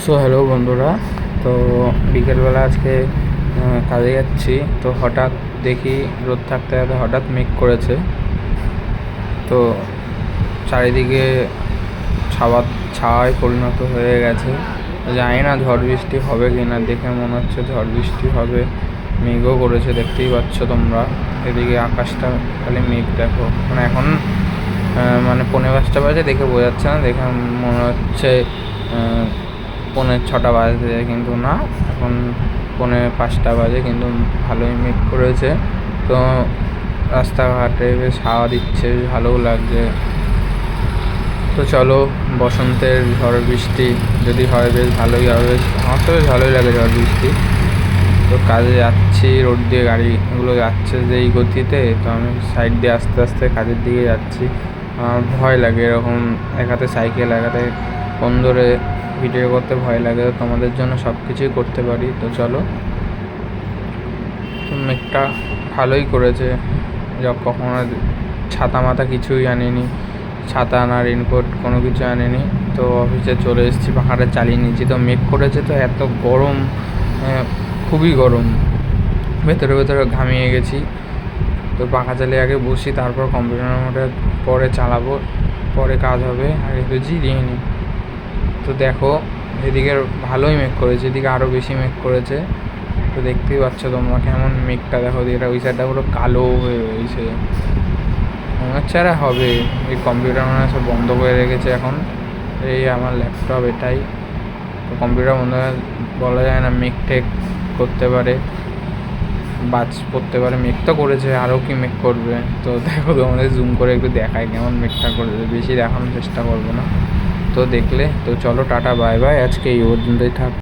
So hello বন্ধুরা, তো বিকেলবেলা আজকে কাজে যাচ্ছি। তো হঠাৎ দেখি রোদ থাকতে থাকতে হঠাৎ মেঘ করেছে। তো চারিদিকে ছাওয়ায় পরিণত হয়ে গেছে। জানি না ঝড় বৃষ্টি হবে কি না, দেখে মনে হচ্ছে ঝড় বৃষ্টি হবে। মেঘও করেছে, দেখতেই পাচ্ছ তোমরা। এদিকে আকাশটা খালি মেঘ দেখো, মানে এখন মানে 5:45 বাজে, দেখে বোঝা যাচ্ছে না, দেখে মনে হচ্ছে 6:45 বাজতে যায়, কিন্তু না, এখন 4:45 বাজে, কিন্তু ভালোই মেঘ করেছে। তো রাস্তাঘাটে বেশ হাওয়া দিচ্ছে, বেশ ভালোও লাগছে। তো চলো, বসন্তের ঝড় বৃষ্টি যদি হয় বেশ ভালোই হবে। আমার তো বেশ ভালোই লাগে ঝড় বৃষ্টি। তো কাজে যাচ্ছি, রোড দিয়ে গাড়িগুলো যাচ্ছে যেই গতিতে, তো আমি সাইড দিয়ে আস্তে আস্তে কাজের দিকে যাচ্ছি। আমার ভয় লাগে এরকম, এক হাতে সাইকেল এক হাতে ফোন ধরে ভিডিও করতে ভয় লাগে। তোমাদের জন্য সব কিছুই করতে পারি। তো চলো, মেঘটা ভালোই করেছে। কখনো ছাতা মাথা কিছুই আনিনি, ছাতা না রেনকোট কোনো কিছু আনিনি। তো অফিসে চলে এসেছি, পাখাটা চালিয়ে নিয়েছি। তো মেঘ করেছে, তো এত গরম, খুবই গরম, ভেতরে ভেতরে ঘামিয়ে গেছি। তো পাখা চালিয়ে আগে বসি, তারপর কম্পিউটার মোডে পরে চালাবো, পরে কাজ হবে। আর একটু জিরিয়ে নিই। তো দেখো, এদিকে ভালোই মেঘ করেছে, এদিকে আরও বেশি মেঘ করেছে। তো দেখতেই পাচ্ছ তোমরা কেমন মেঘটা, দেখো এটা ওই সাইডটা পুরো কালো হয়ে রয়েছে, মনে হচ্ছে আর হবে। এই কম্পিউটার মনে হয় সব বন্ধ করে রেখেছে এখন, এই আমার ল্যাপটপ এটাই। তো কম্পিউটার বন্ধ বলা যায় না, মেঘ টেক করতে পারে, বাজ পড়তে পারে। মেঘ তো করেছে, আরও কি মেঘ করবে। তো দেখো, তোমাদের জুম করে একটু দেখায় কেমন মেঘটা করেছে, বেশি দেখানোর চেষ্টা করবো না। তো দেখলে, তো চলো, টাটা বাই বাই, আজকে এই পর্যন্তই থাক।